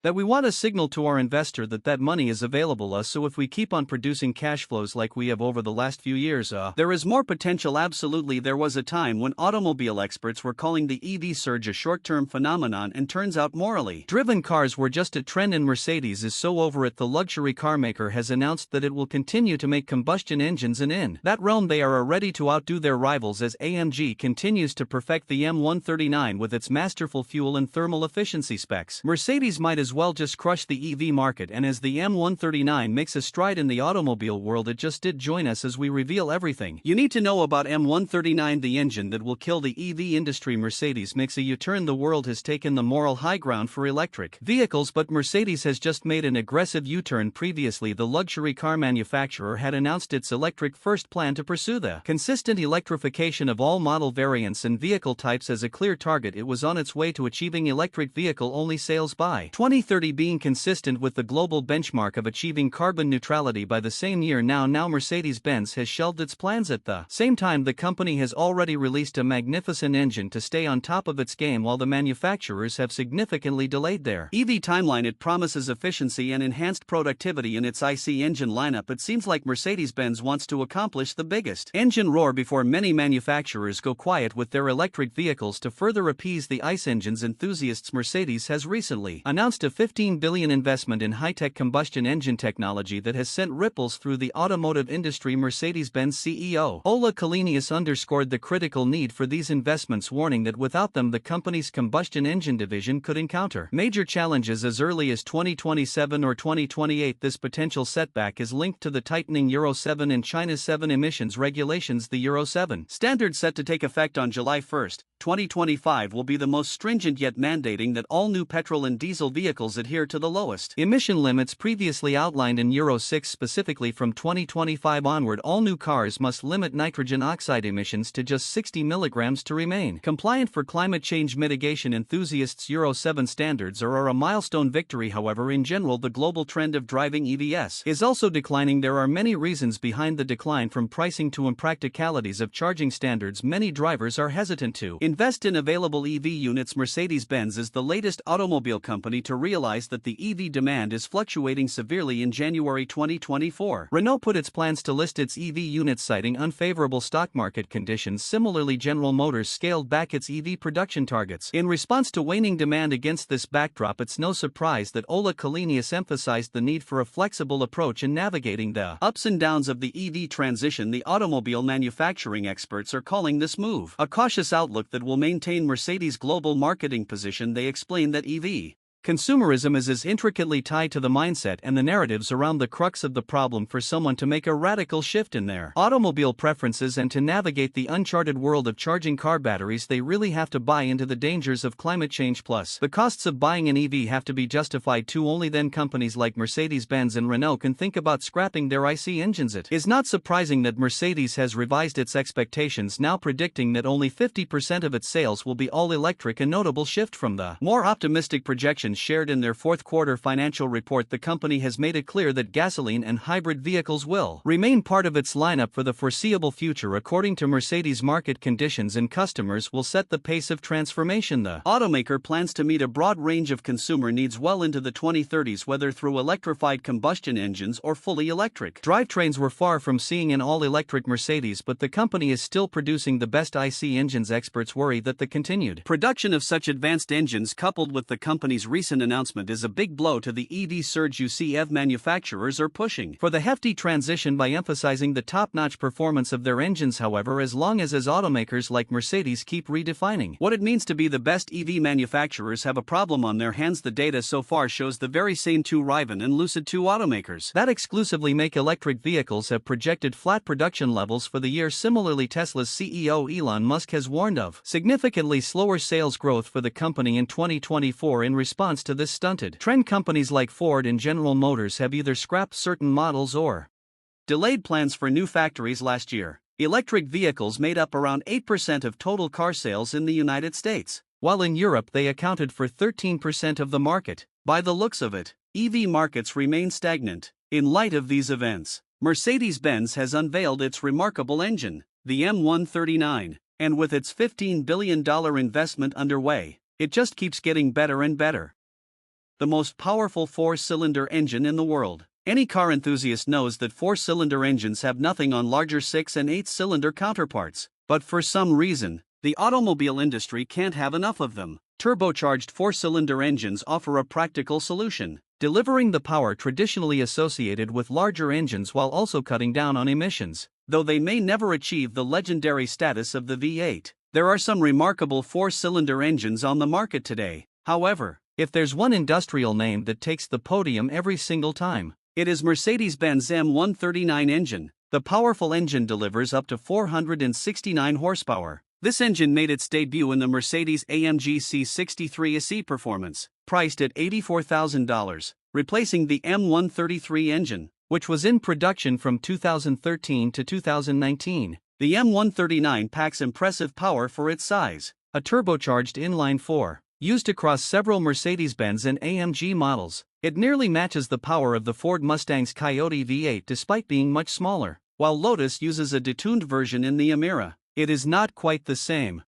That we want to signal to our investor that money is available us, so if we keep on producing cash flows like we have over the last few years, there is more potential. Absolutely, there was a time when automobile experts were calling the EV surge a short-term phenomenon, and turns out morally driven cars were just a trend, and Mercedes is so over it. The luxury car maker has announced that it will continue to make combustion engines, and in that realm they are ready to outdo their rivals as AMG continues to perfect the M139 with its masterful fuel and thermal efficiency specs. Mercedes might as well just crush the EV market, and as the M139 makes a stride in the automobile world, it just did. Join us as we reveal everything you need to know about M139, the engine that will kill the EV industry. Mercedes makes a U-turn. The world has taken the moral high ground for electric vehicles, but Mercedes has just made an aggressive U-turn. Previously, the luxury car manufacturer had announced its electric-first plan to pursue the consistent electrification of all model variants and vehicle types as a clear target. It was on its way to achieving electric vehicle-only sales by 2030, being consistent with the global benchmark of achieving carbon neutrality by the same year. Now Mercedes-Benz has shelved its plans. At the same time, the company has already released a magnificent engine to stay on top of its game, while the manufacturers have significantly delayed their EV timeline. It promises efficiency and enhanced productivity in its IC engine lineup. It seems like Mercedes-Benz wants to accomplish the biggest engine roar before many manufacturers go quiet with their electric vehicles. To further appease the ICE engines enthusiasts, Mercedes has recently announced a $15 billion investment in high-tech combustion engine technology that has sent ripples through the automotive industry. Mercedes-Benz CEO Ola Källenius underscored the critical need for these investments, warning that without them the company's combustion engine division could encounter major challenges as early as 2027 or 2028. This potential setback is linked to the tightening Euro 7 and China's 7 emissions regulations. The Euro 7 standard, set to take effect on July 1, 2025, will be the most stringent yet, mandating that all new petrol and diesel vehicles adhere to the lowest emission limits previously outlined in Euro 6. Specifically, from 2025 onward, all new cars must limit nitrogen oxide emissions to just 60 milligrams to remain compliant. For climate change mitigation enthusiasts, Euro 7 standards are a milestone victory. However, in general, the global trend of driving EVs is also declining. There are many reasons behind the decline, from pricing to impracticalities of charging standards. Many drivers are hesitant to invest in available EV units. Mercedes-Benz is the latest automobile company to realize that the EV demand is fluctuating severely. In January 2024, Renault put its plans to list its EV units, citing unfavorable stock market conditions. Similarly, General Motors scaled back its EV production targets in response to waning demand. Against this backdrop, it's no surprise that Ola Källenius emphasized the need for a flexible approach in navigating the ups and downs of the EV transition. The automobile manufacturing experts are calling this move a cautious outlook that will maintain Mercedes' global marketing position. They explain that EV consumerism is as intricately tied to the mindset and the narratives around the crux of the problem. For someone to make a radical shift in their automobile preferences and to navigate the uncharted world of charging car batteries, they really have to buy into the dangers of climate change. Plus, the costs of buying an EV have to be justified too. Only then companies like Mercedes-Benz and Renault can think about scrapping their IC engines. It is not surprising that Mercedes has revised its expectations, now predicting that only 50% of its sales will be all electric, a notable shift from the more optimistic projections shared in their fourth quarter financial report. The company has made it clear that gasoline and hybrid vehicles will remain part of its lineup for the foreseeable future. According to Mercedes, market conditions and customers will set the pace of transformation. The automaker plans to meet a broad range of consumer needs well into the 2030s, whether through electrified combustion engines or fully electric drivetrains. We're far from seeing an all-electric Mercedes, but the company is still producing the best IC engines. Experts worry that the continued production of such advanced engines, coupled with the company's recent announcement, is a big blow to the EV surge. UCF manufacturers are pushing for the hefty transition by emphasizing the top-notch performance of their engines. However, as long as automakers like Mercedes keep redefining what it means to be the best, EV manufacturers have a problem on their hands. The data so far shows the very same two Rivian and Lucid, two automakers that exclusively make electric vehicles, have projected flat production levels for the year. Similarly, Tesla's CEO Elon Musk has warned of significantly slower sales growth for the company in 2024. In response to this stunted trend, companies like Ford and General Motors have either scrapped certain models or delayed plans for new factories. Last year, electric vehicles made up around 8% of total car sales in the United States, while in Europe they accounted for 13% of the market. By the looks of it, EV markets remain stagnant. In light of these events, Mercedes-Benz has unveiled its remarkable engine, the M139, and with its $15 billion investment underway, it just keeps getting better and better. the most powerful four-cylinder engine in the world. Any car enthusiast knows that four-cylinder engines have nothing on larger six- and eight-cylinder counterparts, but for some reason, the automobile industry can't have enough of them. Turbocharged four-cylinder engines offer a practical solution, delivering the power traditionally associated with larger engines while also cutting down on emissions. Though they may never achieve the legendary status of the V8, there are some remarkable four-cylinder engines on the market today. However, if there's one industrial name that takes the podium every single time, it is Mercedes-Benz M139 engine. The powerful engine delivers up to 469 horsepower. This engine made its debut in the Mercedes-AMG C63 SE Performance, priced at $84,000, replacing the M133 engine, which was in production from 2013 to 2019. The M139 packs impressive power for its size. A turbocharged inline-4, used across several Mercedes-Benz and AMG models, it nearly matches the power of the Ford Mustang's Coyote V8 despite being much smaller. While Lotus uses a detuned version in the Emira, it is not quite the same.